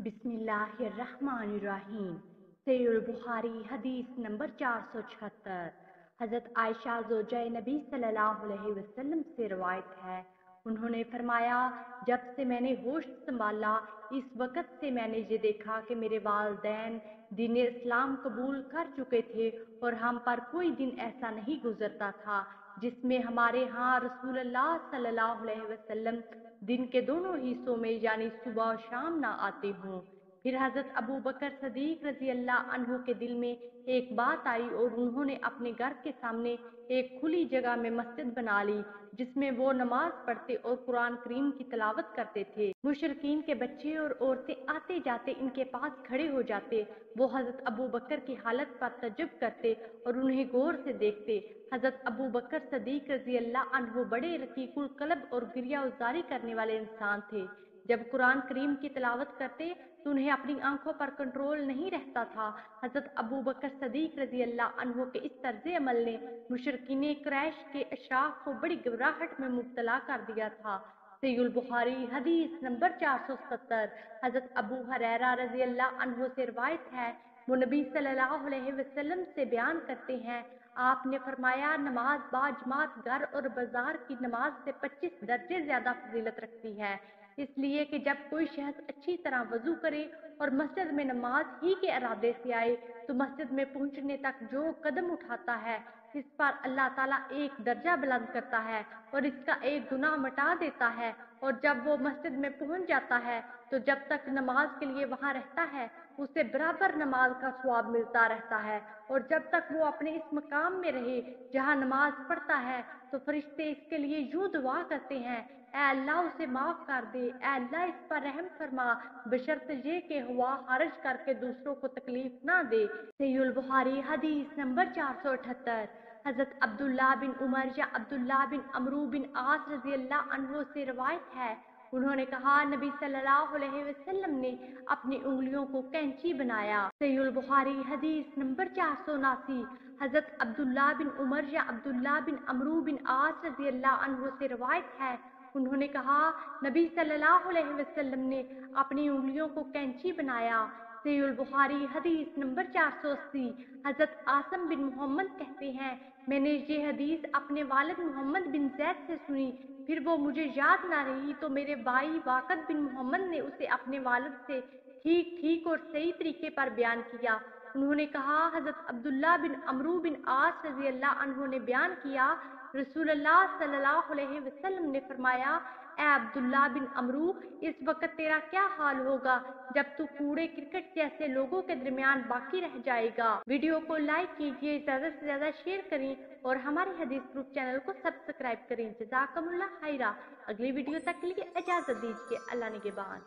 बिस्मिल्लाहिर्रहमानिर्रहीम। सहीहुल बुखारी हदीस नंबर 476। हज़रत आयशा ज़ौजाए नबी सल्लल्लाहु अलैहि वसल्लम से रवायत है, उन्होंने फरमाया, जब से मैंने होश संभाला इस वक़्त से मैंने ये देखा कि मेरे वालिदैन दीन इस्लाम कबूल कर चुके थे और हम पर कोई दिन ऐसा नहीं गुजरता था जिसमें हमारे यहाँ रसूलुल्लाह सल्लल्लाहु अलैहि वसल्लम दिन के दोनों हिस्सों में यानी सुबह और शाम ना आते हों। फिर हजरत अबू बकर सदीक रजी अल्लाह अन्हु के दिल में एक बात आई और उन्होंने अपने घर के सामने एक खुली जगह में मस्जिद बना ली जिसमें वो नमाज पढ़ते और कुरान करीम की तिलावत करते थे। मुशरिकीन के बच्चे और औरतें आते जाते इनके पास खड़े हो जाते। वो हजरत अबू बकर की हालत पर तज्जुब करते और उन्हें गौर से देखते। हजरत अबू बकर सदीक रजी अल्लाह अन्हु बड़े रकीकुल कल्ब और गिरिया उजारी करने वाले इंसान थे। जब कुरान करीम की तिलावत करते तो उन्हें अपनी आंखों पर कंट्रोल नहीं रहता था। हजरत अबू बकर सदीक रजी अल्लाह अन्हु के इस तर्ज अमल ने मुशरिकीन कुरैश के अशराफ को बड़ी घबराहट में मुब्तला कर दिया था। सहीहुल बुखारी हदीस नंबर 470। हजरत अबू हुरैरा रजी अल्लाह अन्हु से रवायत है, वो नबी सल्लल्लाहु अलैहि वसल्लम से बयान करते हैं, आपने फरमाया, नमाज बाजमात घर और बाजार की नमाज से 25 दर्जे ज्यादा फजीलत रखती है, इसलिए कि जब कोई शख्स अच्छी तरह वजू करे और मस्जिद में नमाज ही के इरादे से आए तो मस्जिद में पहुंचने तक जो कदम उठाता है इस पर अल्लाह ताला एक दर्जा बुलंद करता है और इसका एक गुनाह मिटा देता है। और जब वो मस्जिद में पहुंच जाता है तो जब तक नमाज के लिए वहां रहता है उसे बराबर नमाज का सवाब मिलता रहता है। और जब तक वो अपने इस मकाम में रहे जहां नमाज पढ़ता है तो फरिश्ते इसके लिए यूं दुआ करते हैं, ऐ अल्लाह उसे माफ कर दे, ऐ अल्लाह इस पर रहम फरमा, बशर्ते ये कि हुआ हर्ज करके दूसरों को तकलीफ ना दे। सहीहुल बुखारी हदीस नंबर 478। हजरत अब्दुल्ला बिन उमर या अब्दुल्ला बिन अमरू बिन आस रजी अल्लाह अन्हु से रवायत है, उन्होंने कहा, नबी सल्लल्लाहु अलैहि वसल्लम ने अपनी उंगलियों को कैंची बनाया। सहीहुल बुखारी हदीस नंबर 479। हजरत अब्दुल्ला बिन उमर या अब्दुल्ला बिन अमरू बिन आस रजी अल्लाह अन्हु से रवायत है, उन्होंने कहा, नबी सल्लल्लाहु अलैहि वसल्लम ने अपनी उंगलियों को कैंची बनाया। सहीहुल बुखारी हदीस नंबर 480। हजरत आसम बिन मोहम्मद कहते हैं, मैंने ये हदीस अपने वालिद मोहम्मद बिन जैद से सुनी, फिर वो मुझे याद ना रही तो मेरे भाई वाकद बिन मोहम्मद ने उसे अपने वालिद से ठीक ठीक और सही तरीके पर बयान किया। उन्होंने कहा, हजरत अब्दुल्ला बिन अमरू बिन आस रजी अल्लाह अन्हु ने बयान किया, रसूलुल्लाह सल्लल्लाहु अलैहि वसल्लम ने फरमाया, ए अब्दुल्ला बिन अमरू, इस वक्त तेरा क्या हाल होगा जब तू कूड़े क्रिकेट जैसे लोगों के दरमियान बाकी रह जाएगा। वीडियो को लाइक कीजिए, ज्यादा से ज्यादा शेयर करें और हमारे हदीस प्रूफ चैनल को सब्सक्राइब करें। जज़ाकमुल्लाह खैरा। अगली वीडियो तक के लिए इजाजत दीजिए। अल्लाह निगहबान।